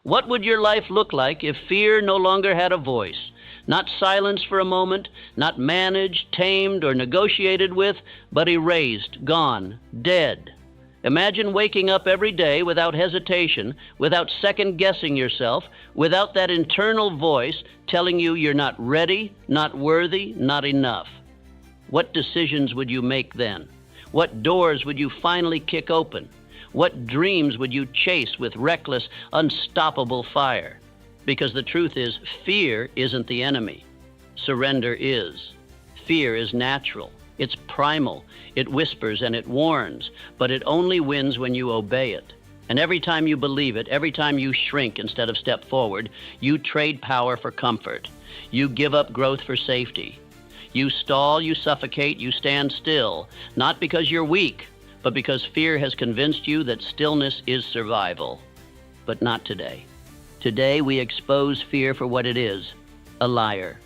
What would your life look like if fear no longer had a voice? Not silenced for a moment, not managed, tamed, or negotiated with, but erased, gone, dead. Imagine waking up every day without hesitation, without second-guessing yourself, without that internal voice telling you you're not ready, not worthy, not enough. What decisions would you make then? What doors would you finally kick open? What dreams would you chase with reckless, unstoppable fire? Because the truth is, fear isn't the enemy. Surrender is. Fear is natural. It's primal. It whispers and it warns, but it only wins when you obey it. And every time you believe it, every time you shrink instead of step forward, you trade power for comfort. You give up growth for safety. You stall, you suffocate, you stand still, not because you're weak, but because fear has convinced you that stillness is survival. But not today. Today we expose fear for what it is, a liar,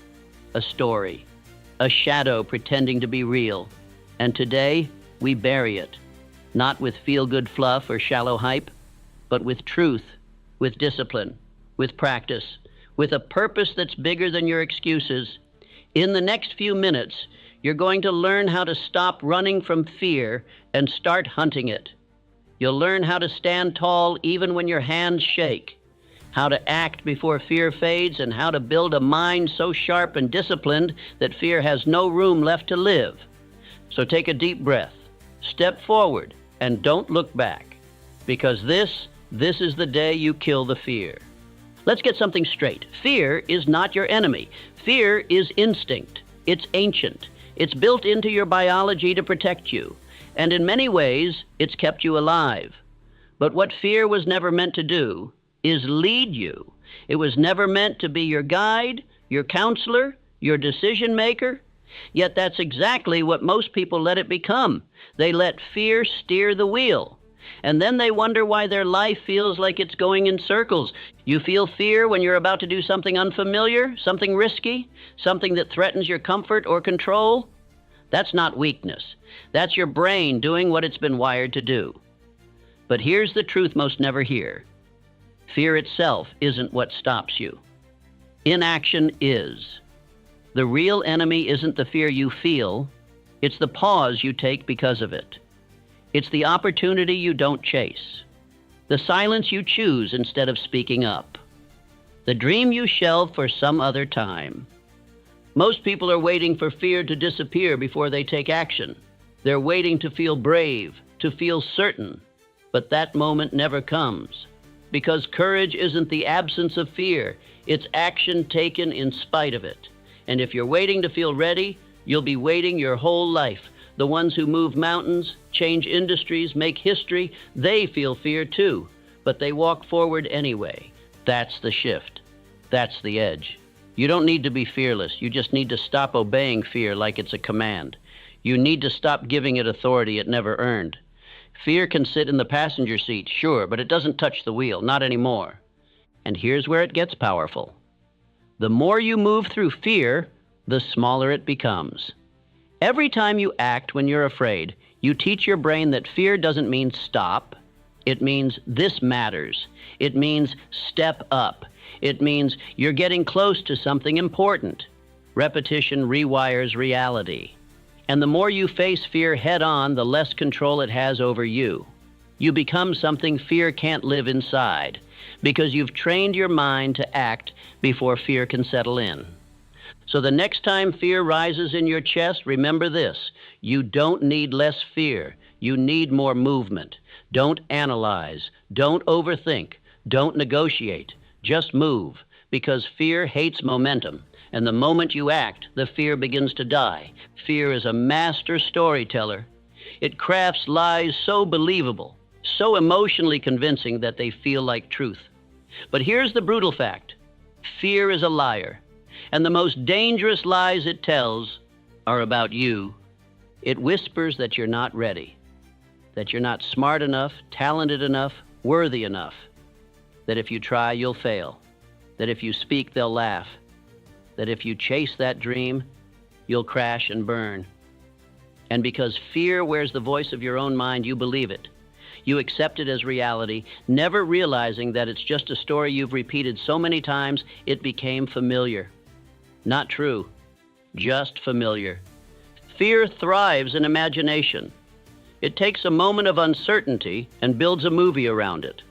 a story, a shadow pretending to be real. And today we bury it, not with feel-good fluff or shallow hype, but with truth, with discipline, with practice, with a purpose that's bigger than your excuses. In the next few minutes, you're going to learn how to stop running from fear and start hunting it. You'll learn how to stand tall even when your hands shake, how to act before fear fades, and how to build a mind so sharp and disciplined that fear has no room left to live. So take a deep breath, step forward, and don't look back, because this is the day you kill the fear. Let's get something straight. Fear is not your enemy. Fear is instinct. It's ancient. It's built into your biology to protect you. And in many ways, it's kept you alive. But what fear was never meant to do is lead you. It was never meant to be your guide, your counselor, your decision maker. Yet that's exactly what most people let it become. They let fear steer the wheel. And then they wonder why their life feels like it's going in circles. You feel fear when you're about to do something unfamiliar, something risky, something that threatens your comfort or control. That's not weakness. That's your brain doing what it's been wired to do. But here's the truth most never hear. Fear itself isn't what stops you. Inaction is. The real enemy isn't the fear you feel, it's the pause you take because of it. It's the opportunity you don't chase, the silence you choose instead of speaking up, the dream you shelve for some other time. Most people are waiting for fear to disappear before they take action. They're waiting to feel brave, to feel certain, but that moment never comes. Because courage isn't the absence of fear, it's action taken in spite of it. And if you're waiting to feel ready, you'll be waiting your whole life. The ones who move mountains, change industries, make history, they feel fear too, but they walk forward anyway. That's the shift. That's the edge. You don't need to be fearless. You just need to stop obeying fear like it's a command. You need to stop giving it authority it never earned. Fear can sit in the passenger seat, sure, but it doesn't touch the wheel, not anymore. And here's where it gets powerful. The more you move through fear, the smaller it becomes. Every time you act when you're afraid, you teach your brain that fear doesn't mean stop. It means this matters. It means step up. It means you're getting close to something important. Repetition rewires reality. And the more you face fear head-on, the less control it has over you. You become something fear can't live inside, because you've trained your mind to act before fear can settle in. So the next time fear rises in your chest, remember this: you don't need less fear. You need more movement. Don't analyze. Don't overthink. Don't negotiate. Just move, because fear hates momentum. And the moment you act, the fear begins to die. Fear is a master storyteller. It crafts lies so believable, so emotionally convincing that they feel like truth. But here's the brutal fact. Fear is a liar. And the most dangerous lies it tells are about you. It whispers that you're not ready, that you're not smart enough, talented enough, worthy enough, that if you try, you'll fail, that if you speak, they'll laugh, that if you chase that dream, you'll crash and burn. And because fear wears the voice of your own mind, you believe it. You accept it as reality, never realizing that it's just a story you've repeated so many times it became familiar. Not true, just familiar. Fear thrives in imagination. It takes a moment of uncertainty and builds a movie around it.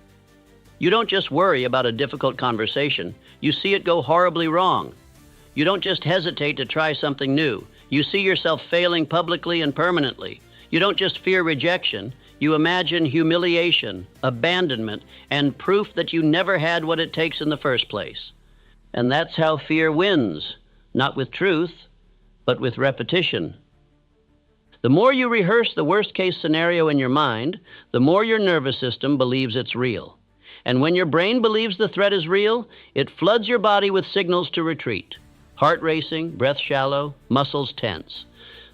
You don't just worry about a difficult conversation, you see it go horribly wrong. You don't just hesitate to try something new, you see yourself failing publicly and permanently. You don't just fear rejection, you imagine humiliation, abandonment, and proof that you never had what it takes in the first place. And that's how fear wins, not with truth, but with repetition. The more you rehearse the worst-case scenario in your mind, the more your nervous system believes it's real. And when your brain believes the threat is real, it floods your body with signals to retreat. Heart racing, breath shallow, muscles tense.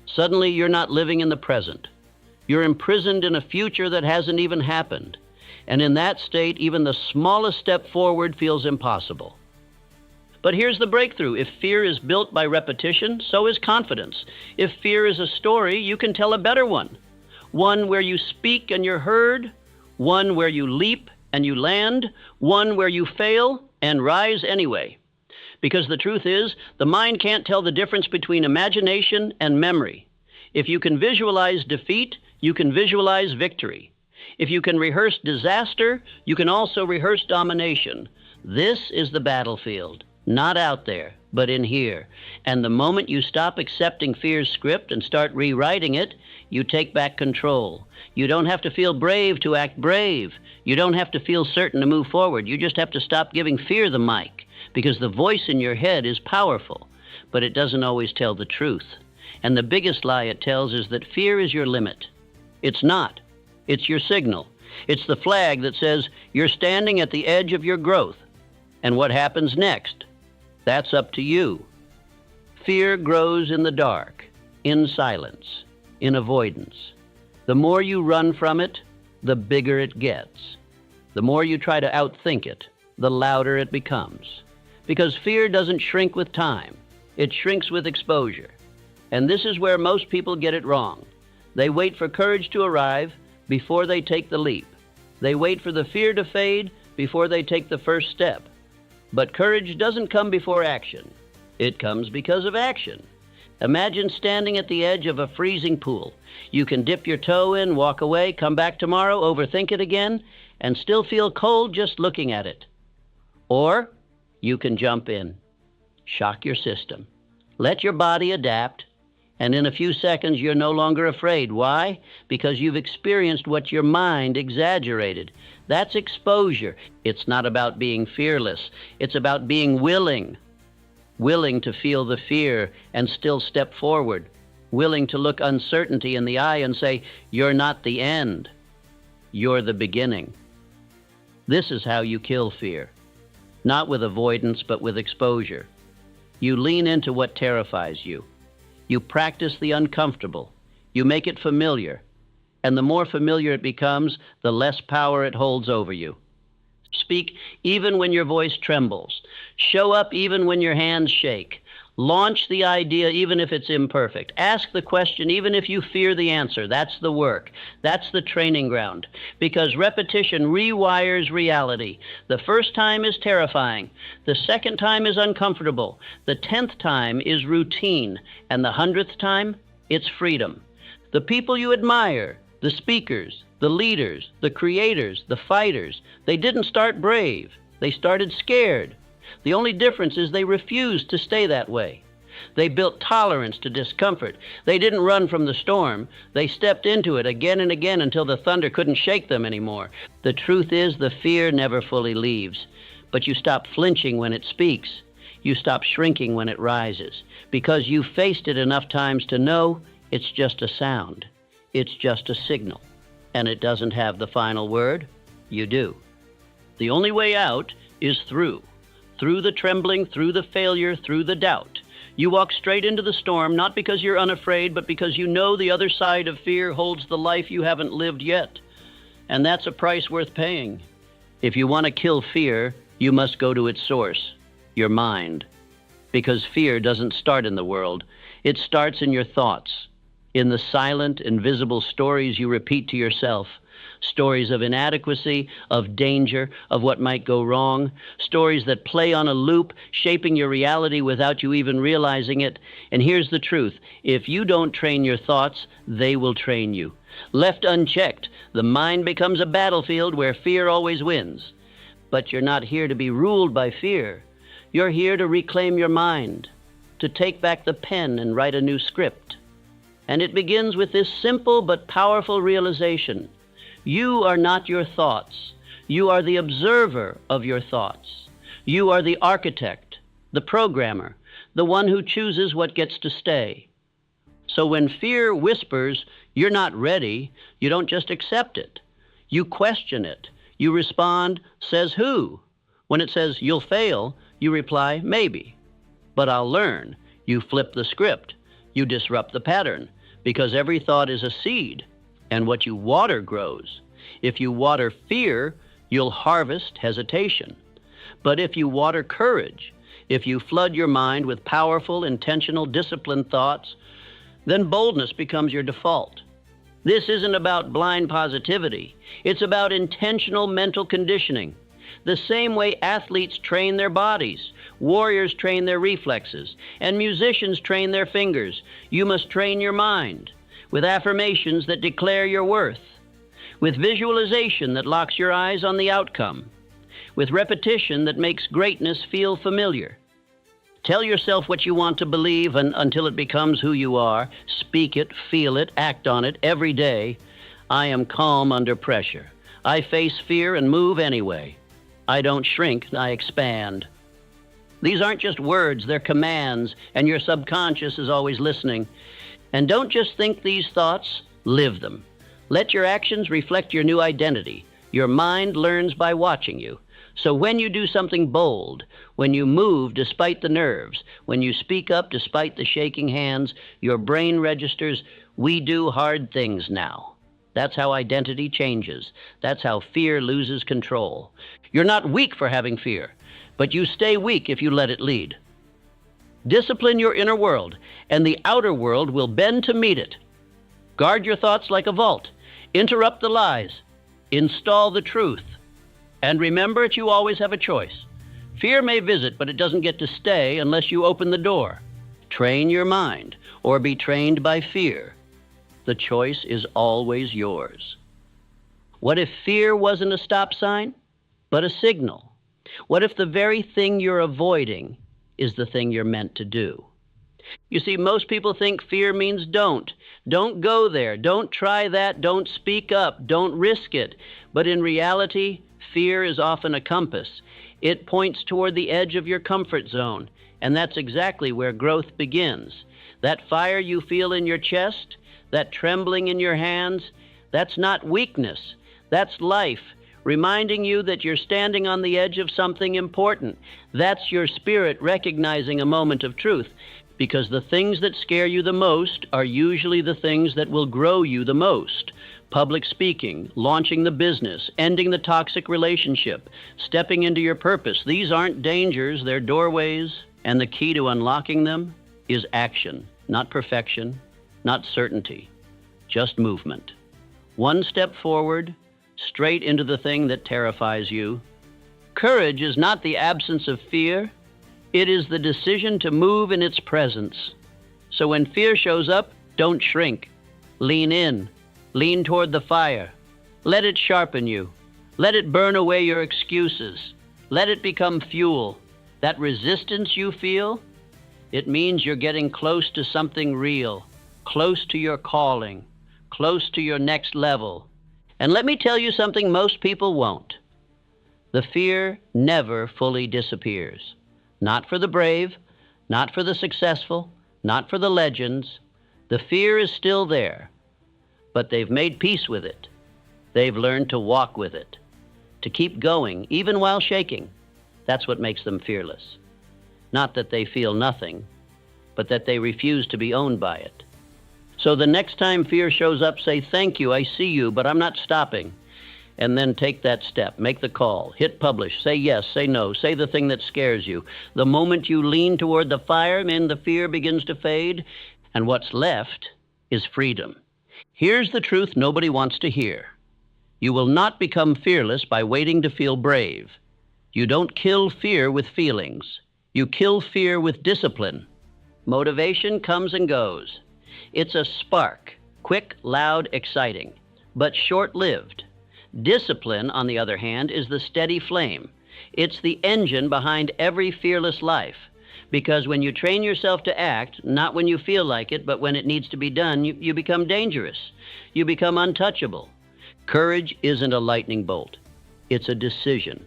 Suddenly, you're not living in the present. You're imprisoned in a future that hasn't even happened. And in that state, even the smallest step forward feels impossible. But here's the breakthrough. If fear is built by repetition, so is confidence. If fear is a story, you can tell a better one. One where you speak and you're heard, one where you leap and you land, one where you fail and rise anyway. Because the truth is, the mind can't tell the difference between imagination and memory. If you can visualize defeat, you can visualize victory. If you can rehearse disaster, you can also rehearse domination. This is the battlefield. Not out there, but in here. And the moment you stop accepting fear's script and start rewriting it, you take back control. You don't have to feel brave to act brave. You don't have to feel certain to move forward. You just have to stop giving fear the mic, because the voice in your head is powerful, but it doesn't always tell the truth. And the biggest lie it tells is that fear is your limit. It's not. It's your signal. It's the flag that says you're standing at the edge of your growth. And what happens next? That's up to you. Fear grows in the dark, in silence, in avoidance. The more you run from it, the bigger it gets. The more you try to outthink it, the louder it becomes. Because fear doesn't shrink with time. It shrinks with exposure. And this is where most people get it wrong. They wait for courage to arrive before they take the leap. They wait for the fear to fade before they take the first step. But courage doesn't come before action. It comes because of action. Imagine standing at the edge of a freezing pool. You can dip your toe in, walk away, come back tomorrow, overthink it again, and still feel cold just looking at it. Or you can jump in, shock your system, let your body adapt, and in a few seconds you're no longer afraid. Why? Because you've experienced what your mind exaggerated. That's exposure. It's not about being fearless. It's about being willing to feel the fear and still step forward, willing to look uncertainty in the eye and say, you're not the end, you're the beginning. This is how you kill fear, not with avoidance, but with exposure. You lean into what terrifies you. You practice the uncomfortable. You make it familiar. And the more familiar it becomes, the less power it holds over you. Speak even when your voice trembles. Show up even when your hands shake. Launch the idea even if it's imperfect. Ask the question even if you fear the answer. That's the work. That's the training ground. Because repetition rewires reality. The first time is terrifying. The second time is uncomfortable. The 10th time is routine. And the 100th time, it's freedom. The people you admire, the speakers, the leaders, the creators, the fighters, they didn't start brave. They started scared. The only difference is they refused to stay that way. They built tolerance to discomfort. They didn't run from the storm. They stepped into it again and again until the thunder couldn't shake them anymore. The truth is, the fear never fully leaves. But you stop flinching when it speaks. You stop shrinking when it rises. Because you've faced it enough times to know it's just a sound. It's just a signal. And it doesn't have the final word. You do. The only way out is through. Through the trembling, through the failure, through the doubt. You walk straight into the storm, not because you're unafraid, but because you know the other side of fear holds the life you haven't lived yet. And that's a price worth paying. If you want to kill fear, you must go to its source, your mind. Because fear doesn't start in the world. It starts in your thoughts, in the silent, invisible stories you repeat to yourself, stories of inadequacy, of danger, of what might go wrong, stories that play on a loop, shaping your reality without you even realizing it. And here's the truth. If you don't train your thoughts, they will train you. Left unchecked, the mind becomes a battlefield where fear always wins. But you're not here to be ruled by fear. You're here to reclaim your mind, to take back the pen and write a new script. And it begins with this simple but powerful realization. You are not your thoughts. You are the observer of your thoughts. You are the architect, the programmer, the one who chooses what gets to stay. So when fear whispers, you're not ready, you don't just accept it. You question it. You respond, says who? When it says you'll fail, you reply, maybe. But I'll learn. You flip the script. You disrupt the pattern. Because every thought is a seed, and what you water grows. If you water fear, you'll harvest hesitation. But if you water courage, if you flood your mind with powerful, intentional, disciplined thoughts, then boldness becomes your default. This isn't about blind positivity. It's about intentional mental conditioning. The same way athletes train their bodies, warriors train their reflexes, and musicians train their fingers, you must train your mind with affirmations that declare your worth, with visualization that locks your eyes on the outcome, with repetition that makes greatness feel familiar. Tell yourself what you want to believe until it becomes who you are. Speak it, feel it, act on it every day. I am calm under pressure. I face fear and move anyway. I don't shrink, I expand. These aren't just words, they're commands, and your subconscious is always listening. And don't just think these thoughts, live them. Let your actions reflect your new identity. Your mind learns by watching you. So when you do something bold, when you move despite the nerves, when you speak up despite the shaking hands, your brain registers, we do hard things now. That's how identity changes. That's how fear loses control. You're not weak for having fear, but you stay weak if you let it lead. Discipline your inner world, and the outer world will bend to meet it. Guard your thoughts like a vault. Interrupt the lies. Install the truth. And remember that you always have a choice. Fear may visit, but it doesn't get to stay unless you open the door. Train your mind, or be trained by fear. The choice is always yours. What if fear wasn't a stop sign, but a signal? What if the very thing you're avoiding is the thing you're meant to do? You see, most people think fear means don't. Don't go there. Don't try that. Don't speak up. Don't risk it. But in reality, fear is often a compass. It points toward the edge of your comfort zone, and that's exactly where growth begins. That fire you feel in your chest, that trembling in your hands, that's not weakness. That's life, reminding you that you're standing on the edge of something important. That's your spirit recognizing a moment of truth, because the things that scare you the most are usually the things that will grow you the most. Public speaking, launching the business, ending the toxic relationship, stepping into your purpose. These aren't dangers, they're doorways, and the key to unlocking them is action, not perfection, not certainty, just movement. One step forward, straight into the thing that terrifies you. Courage is not the absence of fear, it is the decision to move in its presence. So when fear shows up, don't shrink. Lean in. Lean toward the fire. Let it sharpen you. Let it burn away your excuses. Let it become fuel. That resistance you feel, it means you're getting close to something real, close to your calling, close to your next level. And let me tell you something most people won't. The fear never fully disappears. Not for the brave, not for the successful, not for the legends. The fear is still there. But they've made peace with it. They've learned to walk with it, to keep going, even while shaking. That's what makes them fearless. Not that they feel nothing, but that they refuse to be owned by it. So the next time fear shows up, say, thank you, I see you, but I'm not stopping. And then take that step, make the call, hit publish, say yes, say no, say the thing that scares you. The moment you lean toward the fire, then the fear begins to fade, and what's left is freedom. Here's the truth nobody wants to hear. You will not become fearless by waiting to feel brave. You don't kill fear with feelings. You kill fear with discipline. Motivation comes and goes. It's a spark, quick, loud, exciting, but short-lived. Discipline, on the other hand, is the steady flame. It's the engine behind every fearless life. Because when you train yourself to act, not when you feel like it, but when it needs to be done, you become dangerous. You become untouchable. Courage isn't a lightning bolt. It's a decision.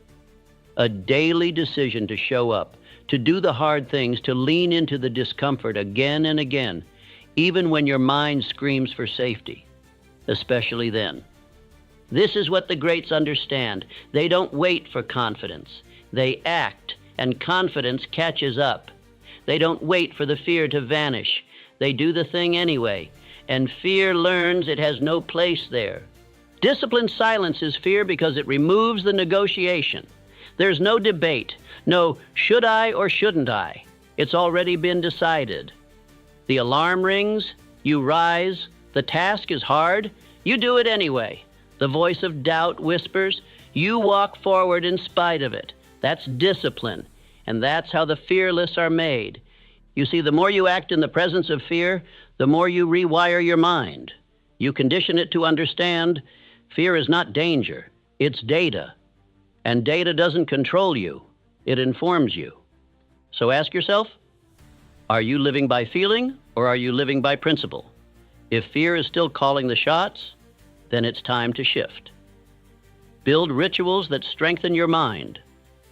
A daily decision to show up, to do the hard things, to lean into the discomfort again and again, even when your mind screams for safety, especially then. This is what the greats understand. They don't wait for confidence. They act, and confidence catches up. They don't wait for the fear to vanish. They do the thing anyway, and fear learns it has no place there. Discipline silences fear because it removes the negotiation. There's no debate, no should I or shouldn't I. It's already been decided. The alarm rings, you rise, the task is hard, you do it anyway. The voice of doubt whispers, you walk forward in spite of it. That's discipline, and that's how the fearless are made. You see, the more you act in the presence of fear, the more you rewire your mind. You condition it to understand fear is not danger, it's data. And data doesn't control you, it informs you. So ask yourself, are you living by feeling or are you living by principle? If fear is still calling the shots, then it's time to shift. Build rituals that strengthen your mind.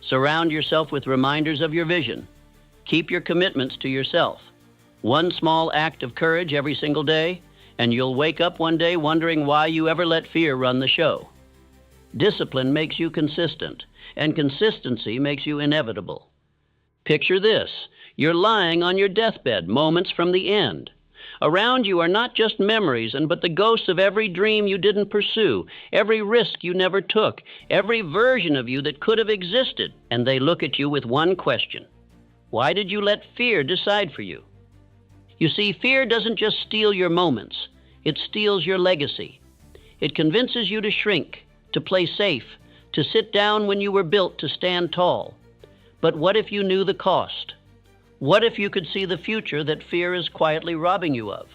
Surround yourself with reminders of your vision. Keep your commitments to yourself. One small act of courage every single day, and you'll wake up one day wondering why you ever let fear run the show. Discipline makes you consistent, and consistency makes you inevitable. Picture this. You're lying on your deathbed moments from the end. Around you are not just memories, but the ghosts of every dream you didn't pursue, every risk you never took, every version of you that could have existed. And they look at you with one question. Why did you let fear decide for you? You see, fear doesn't just steal your moments. It steals your legacy. It convinces you to shrink, to play safe, to sit down when you were built to stand tall. But what if you knew the cost? What if you could see the future that fear is quietly robbing you of?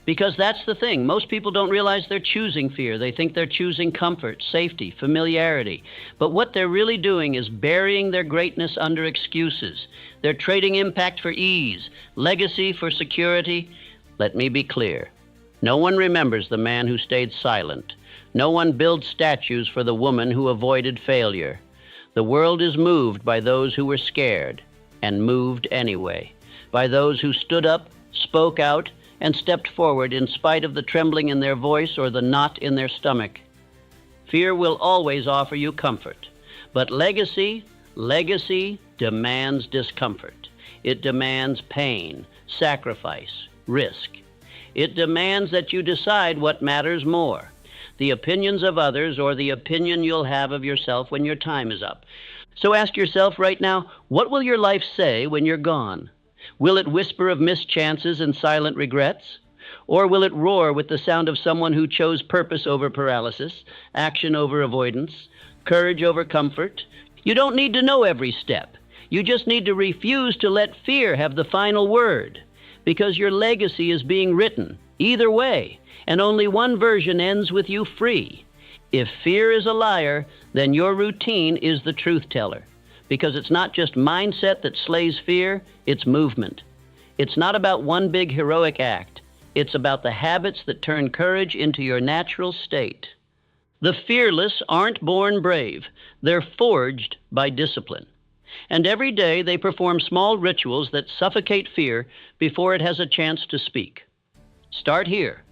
Because that's the thing. Most people don't realize they're choosing fear. They think they're choosing comfort, safety, familiarity. But what they're really doing is burying their greatness under excuses. They're trading impact for ease, legacy for security. Let me be clear. No one remembers the man who stayed silent. No one builds statues for the woman who avoided failure. The world is moved by those who were scared and moved anyway, by those who stood up, spoke out, and stepped forward in spite of the trembling in their voice or the knot in their stomach. Fear will always offer you comfort, but legacy demands discomfort. It demands pain, sacrifice, risk. It demands that you decide what matters more, the opinions of others or the opinion you'll have of yourself when your time is up. So ask yourself right now, what will your life say when you're gone? Will it whisper of missed chances and silent regrets? Or will it roar with the sound of someone who chose purpose over paralysis, action over avoidance, courage over comfort? You don't need to know every step. You just need to refuse to let fear have the final word, because your legacy is being written, either way, and only one version ends with you free. If fear is a liar, then your routine is the truth teller, because it's not just mindset that slays fear, it's movement. It's not about one big heroic act. It's about the habits that turn courage into your natural state. The fearless aren't born brave. They're forged by discipline. And every day they perform small rituals that suffocate fear before it has a chance to speak. Start here.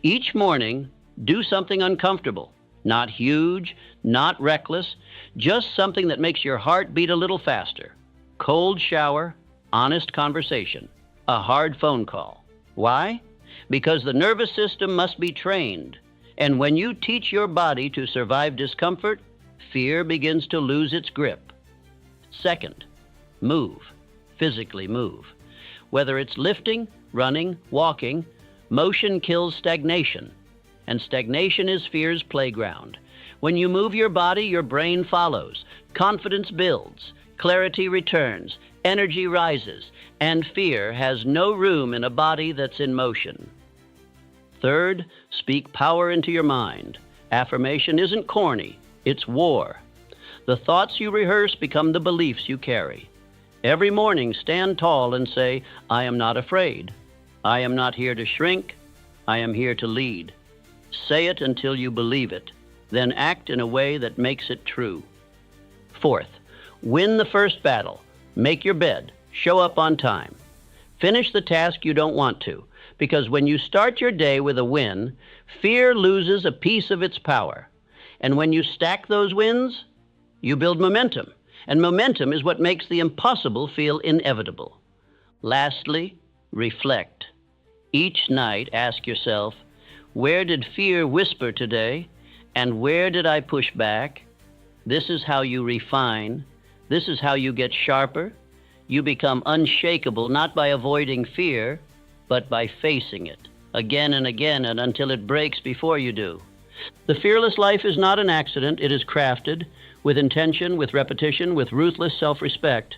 Each morning, do something uncomfortable. Not huge, not reckless, just something that makes your heart beat a little faster. Cold shower, honest conversation, a hard phone call. Why? Because the nervous system must be trained. And when you teach your body to survive discomfort, fear begins to lose its grip. Second, move. Physically move. Whether it's lifting, running, walking, motion kills stagnation. And stagnation is fear's playground. When you move your body, your brain follows. Confidence builds, clarity returns, energy rises, and fear has no room in a body that's in motion. Third, speak power into your mind. Affirmation isn't corny, it's war. The thoughts you rehearse become the beliefs you carry. Every morning, stand tall and say, I am not afraid. I am not here to shrink. I am here to lead. Say it until you believe it. Then act in a way that makes it true. Fourth, win the first battle. Make your bed. Show up on time. Finish the task you don't want to, because when you start your day with a win, fear loses a piece of its power. And when you stack those wins, you build momentum. And momentum is what makes the impossible feel inevitable. Lastly, reflect. Each night, ask yourself, where did fear whisper today, and where did I push back? This is how you refine. This is how you get sharper. You become unshakable, not by avoiding fear, but by facing it again and again and until it breaks before you do. The fearless life is not an accident. It is crafted with intention, with repetition, with ruthless self-respect.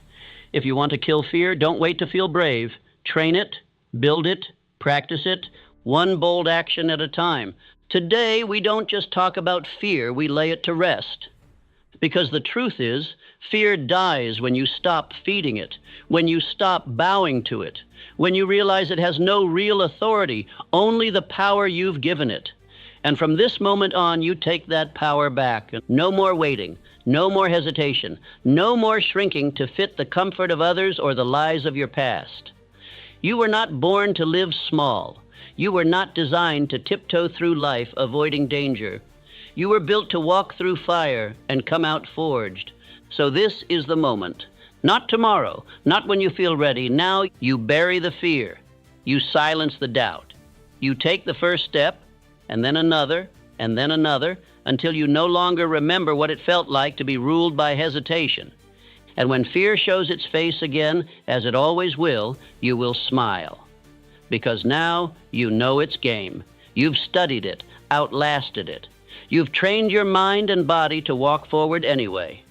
If you want to kill fear, don't wait to feel brave. Train it, build it, practice it, one bold action at a time. Today, we don't just talk about fear, we lay it to rest. Because the truth is, fear dies when you stop feeding it, when you stop bowing to it, when you realize it has no real authority, only the power you've given it. And from this moment on, you take that power back. No more waiting, no more hesitation, no more shrinking to fit the comfort of others or the lies of your past. You were not born to live small. You were not designed to tiptoe through life avoiding danger. You were built to walk through fire and come out forged. So this is the moment. Not tomorrow, not when you feel ready. Now you bury the fear. You silence the doubt. You take the first step, and then another, until you no longer remember what it felt like to be ruled by hesitation. And when fear shows its face again, as it always will, you will smile. Because now you know its game. You've studied it, outlasted it. You've trained your mind and body to walk forward anyway.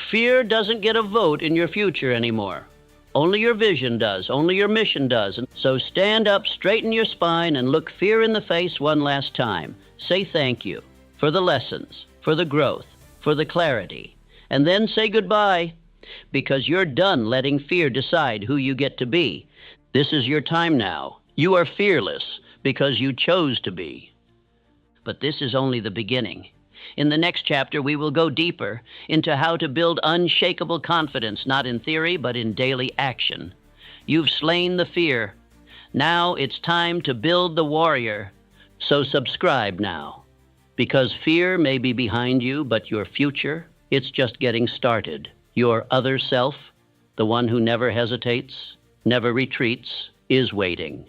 Fear doesn't get a vote in your future anymore. Only your vision does, only your mission does. And so stand up, straighten your spine, and look fear in the face one last time. Say thank you for the lessons, for the growth, for the clarity. And then say goodbye, because you're done letting fear decide who you get to be. This is your time now. You are fearless because you chose to be. But this is only the beginning. In the next chapter, we will go deeper into how to build unshakable confidence, not in theory, but in daily action. You've slain the fear. Now it's time to build the warrior. So subscribe now, because fear may be behind you, but your future, it's just getting started. Your other self, the one who never hesitates, never retreats, is waiting.